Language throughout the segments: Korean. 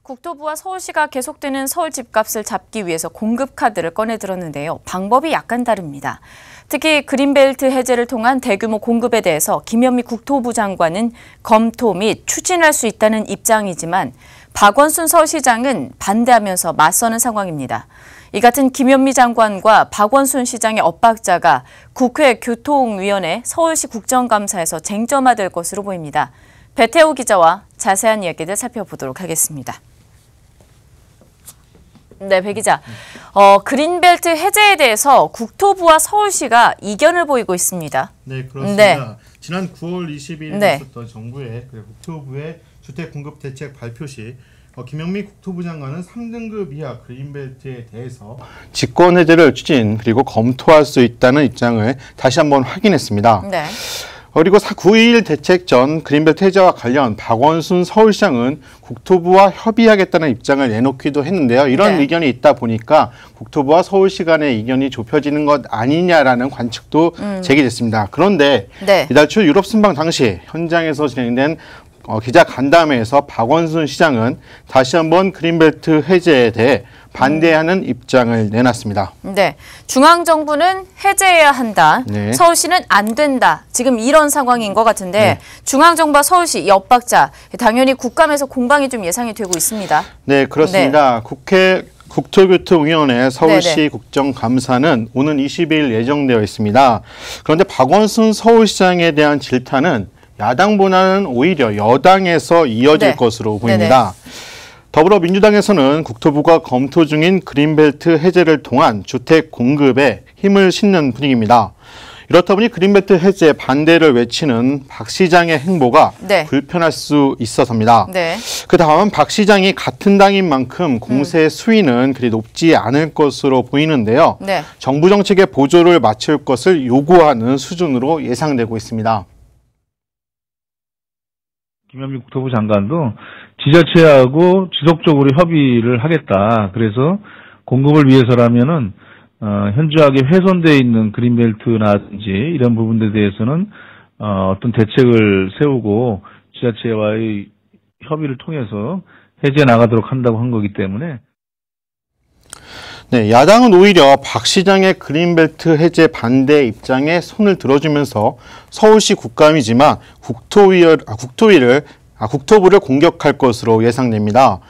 국토부와 서울시가 계속되는 서울 집값을 잡기 위해서 공급카드를 꺼내 들었는데요. 방법이 약간 다릅니다. 특히 그린벨트 해제를 통한 대규모 공급에 대해서 김현미 국토부 장관은 검토 및 추진할 수 있다는 입장이지만 박원순 서울시장은 반대하면서 맞서는 상황입니다. 이 같은 김현미 장관과 박원순 시장의 엇박자가 국회 교통위원회 서울시 국정감사에서 쟁점화될 것으로 보입니다. 배태호 기자와 자세한 이야기들 살펴보도록 하겠습니다. 네, 배 기자. 그린벨트 해제에 대해서 국토부와 서울시가 이견을 보이고 있습니다. 네, 그렇습니다. 지난 9월 20일 있었던 정부의 국토부의 주택공급대책 발표 시 김현미 국토부 장관은 3등급 이하 그린벨트에 대해서 직권 해제를 추진 그리고 검토할 수 있다는 입장을 다시 한번 확인했습니다. 네. 그리고 9.21 대책 전 그린벨트 해제와 관련 박원순 서울시장은 국토부와 협의하겠다는 입장을 내놓기도 했는데요. 이런 의견이 있다 보니까 국토부와 서울시 간의 이견이 좁혀지는 것 아니냐라는 관측도 제기됐습니다. 그런데 이달 초 유럽 순방 당시 현장에서 진행된 기자 간담회에서 박원순 시장은 다시 한번 그린벨트 해제에 대해 반대하는 입장을 내놨습니다. 네, 중앙정부는 해제해야 한다. 서울시는 안 된다. 지금 이런 상황인 것 같은데 중앙정부와 서울시 이 엇박자 당연히 국감에서 공방이 좀 예상이 되고 있습니다. 네, 그렇습니다. 국회 국토교통위원회 서울시 국정감사는 오는 20일 예정되어 있습니다. 그런데 박원순 서울시장에 대한 질타는 야당보다는 오히려 여당에서 이어질 것으로 보입니다. 더불어민주당에서는 국토부가 검토 중인 그린벨트 해제를 통한 주택 공급에 힘을 싣는 분위기입니다. 이렇다 보니 그린벨트 해제 반대를 외치는 박 시장의 행보가 불편할 수 있어서입니다. 그 다음 박 시장이 같은 당인 만큼 공세 수위는 그리 높지 않을 것으로 보이는데요. 정부 정책의 보조를 맞출 것을 요구하는 수준으로 예상되고 있습니다. 김현미 국토부 장관도 지자체하고 지속적으로 협의를 하겠다. 그래서 공급을 위해서라면은 현저하게 훼손되어 있는 그린벨트라든지 이런 부분들에 대해서는 어떤 대책을 세우고 지자체와의 협의를 통해서 해제 나가도록 한다고 한 거기 때문에. 네, 야당은 오히려 박 시장의 그린벨트 해제 반대 입장에 손을 들어주면서 서울시 국감이지만 국토부를 공격할 것으로 예상됩니다.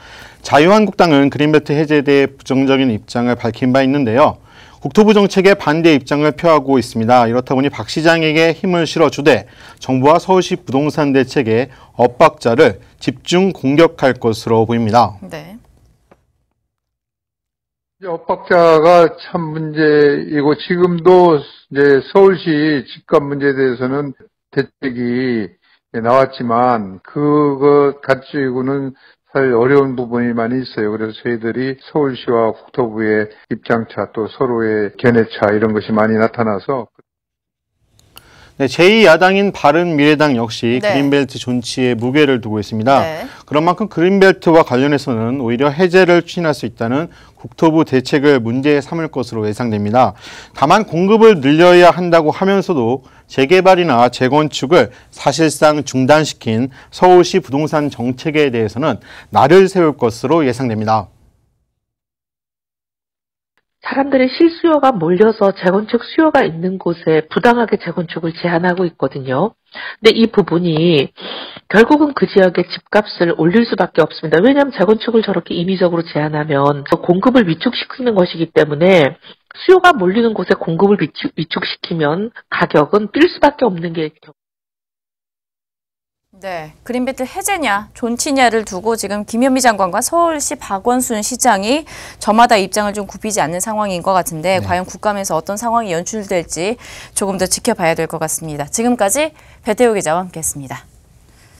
자유한국당은 그린벨트 해제에 대해 부정적인 입장을 밝힌 바 있는데요. 국토부 정책에 반대 입장을 표하고 있습니다. 이렇다 보니 박 시장에게 힘을 실어주되 정부와 서울시 부동산 대책의 엇박자를 집중 공격할 것으로 보입니다. 네. 엇박자가 참 문제이고 지금도 이제 서울시 집값 문제에 대해서는 대책이 나왔지만 그것 가지고는 사실 어려운 부분이 많이 있어요. 그래서 저희들이 서울시와 국토부의 입장차 또 서로의 견해차 이런 것이 많이 나타나서 네, 제2야당인 바른미래당 역시 그린벨트 존치에 무게를 두고 있습니다. 그런 만큼 그린벨트와 관련해서는 오히려 해제를 추진할 수 있다는 국토부 대책을 문제 삼을 것으로 예상됩니다. 다만 공급을 늘려야 한다고 하면서도 재개발이나 재건축을 사실상 중단시킨 서울시 부동산 정책에 대해서는 날을 세울 것으로 예상됩니다. 사람들의 실수요가 몰려서 재건축 수요가 있는 곳에 부당하게 재건축을 제한하고 있거든요. 근데 이 부분이 결국은 그 지역의 집값을 올릴 수밖에 없습니다. 왜냐하면 재건축을 저렇게 임의적으로 제한하면 공급을 위축시키는 것이기 때문에 수요가 몰리는 곳에 공급을 위축시키면 가격은 뛸 수밖에 없는 게 네, 그린벨트 해제냐, 존치냐를 두고 지금 김현미 장관과 서울시 박원순 시장이 저마다 입장을 좀 굽히지 않는 상황인 것 같은데 과연 국감에서 어떤 상황이 연출될지 조금 더 지켜봐야 될 것 같습니다. 지금까지 배태호 기자와 함께했습니다.